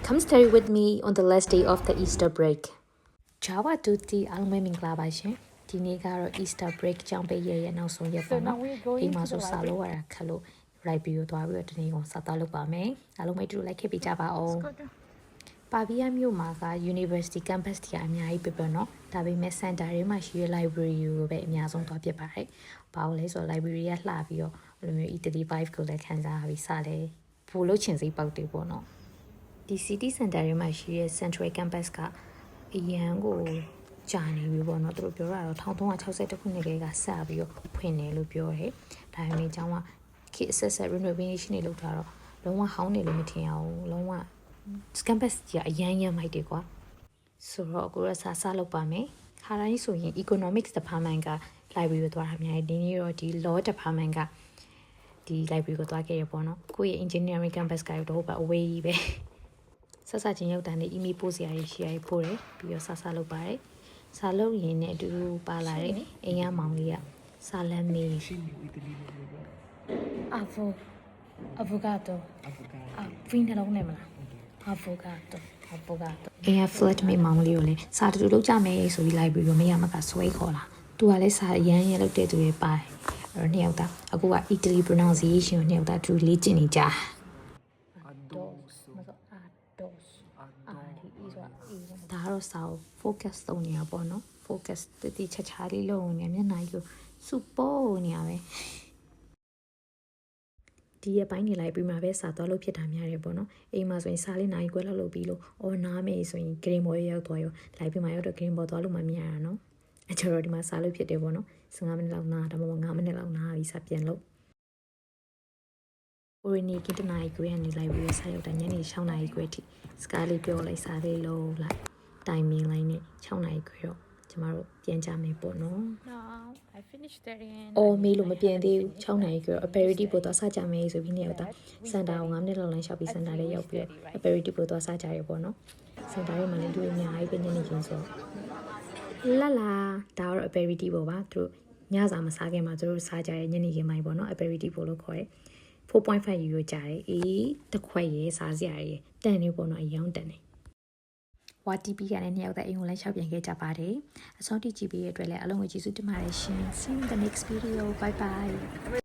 Come study with me on the last day of the Easter break. Java tutti al meming clavation. Tinegaro Easter break jump a year now so yet. So now we're going to the library. Salo or calo. Library to our returning on Satalupa me. Allow me to like a pitaba all. Paviam Yumaga University campus Tiamia Piperno. Tabi me center much your library you be Miazon top your pare. Paules or library at Lavio. Italy 5 go like Hansa Visale. Pulo chinsi pauti bono. The city center မှာရှိတဲ့ Central Campus ကအရန်ကိုကြာနေပြီပေါ့နော်သူတို့ပြောတာတော့1362ခုနှစ်ကလေးကစပြီးတော့ဖွင့်တယ်လို့ပြောတယ်ဒါပေမဲ့ကျောင်းကခေတ်အဆက်ဆက် renovation တွေလုပ်တာတော့လုံးဝဟောင်းနေလို့မထင်အောင်လုံးဝ campus ကြီးကအရန်မိုက်တယ်ကွာဆိုတော့ကိုရဆလုပ်ပါမယ်ခါတိုင်းဆိုရင် economics department က library ကိုသွားတာအများကြီးဒီနေ့တော့ဒီ law department ကဒီ library ကိုသွားခဲ့ရပေါ့နော်ကိုယ့်ရဲ့ engineering campus ကတော့ဘာအဝေးကြီးပဲဆဆချင်းရောက်တဲ့ email ပို့စရာရှိရပို့တယ်ပြီးတော့ဆလုပ်ပါတယ်စာလုပ်ရင်းနဲ့အတူတူပါလာတဲ့အိမ်ရမောင်လေးကစာလမ်းမေးavocado ဖင်းနှလုံးနဲ့မလား avocado အိမ်ရ flat မေးမောင်လေးကိုလည်းစာတူတူလုပ်ကြမယ်ဆိုပြီး library ကိုမရမကဆွဲခေါ်လာသူကလည်းစာရမ်းလုပ်တဲ့သူတွေပါအဲ့တော့နှစ်ယောက်သားအခုက Italy pronunciation ကိုနှစ်ယောက်သားသူလေ့ကျင့်နေကြဒါတော့စာကို focus လုပ်နေရပေါ့နော် focus တတိချာချာလေးလုပ်နေမျက်နှာကြီးကိုစုပေါ်နေရပဲဒီရပိုင်းနေလိုက်ပြီးမှပဲစာသွားလို့ဖြစ်တာများတယ်ပေါ့နော်အိမ်မှာဆိုရင်စာလေးနိုင်ခွဲလောက်လုပ်ပြီးလို့အော်နားမေးဆိုရင် green board ရောက်သွားရောလိုက်ပြီးမှရောက်တော့ green board သွားလို့မမြင်ရတာနော်အချို့တော့ဒီမှာစာလို့ဖြစ်တယ်ပေါ့နော်15မိနစ်လောက်နားဒါမှမဟုတ်9မိနစ်လောက်နားပြီးစာပြန်လုပ်ိုရနီကတနာရီခွဲကနေလိုက်ပြီးစာရောက်တဲ့ညနေ6နာရီခွဲထိစကားလေးပြောလိုက်စာလေးလုံးလိုက်တိုင်မင်းလိုက်နဲ့6နာရီခွဲတော့ကျမတို့ပြန်ကြမယ်ပေါ့နော် No, I finished studying. အော်မေးလို့မပြန်သေးဘူး6နာရီခွဲတော့ aperitif ပို့သွားစကြမယ်ဆိုပြီးနေတော့စန်တာကို9မိနစ်လောက်လမ်းလျှောက်ပြီးစန်တာလေးရောက်ပြီး aperitif ပို့သွားစကြရပေါ့နော်စန်တာရဲ့မှာလည်းလူအများကြီးပဲညနေခင်းဆိုလာလာဒါတော့ aperitif ပေါ့ပါသူတို့ညစာမစားခင်မှာသူတို့စားကြရဲ့ညနေခင်းပိုင်းပေါ့နော် aperitif ပို့လို့ခေါ်တယ်4.5 euro ကြာတယ်အေးတစ်ခွက်ရေးစားစရာရေးတန်နေပေါ့နော်အယောင်တန်နေဝါတီပီကလည်းနှစ်ယောက်တည်းအိမ်ကိုလည်းရှောက်ပြန်ခဲ့ကြပါတယ်အစောတိကြည့်ပြီးရတဲ့အတွက်လည်းအလုံးကိုကျေးဇူးတင်ပါတယ်ရှင် See you in the next video bye bye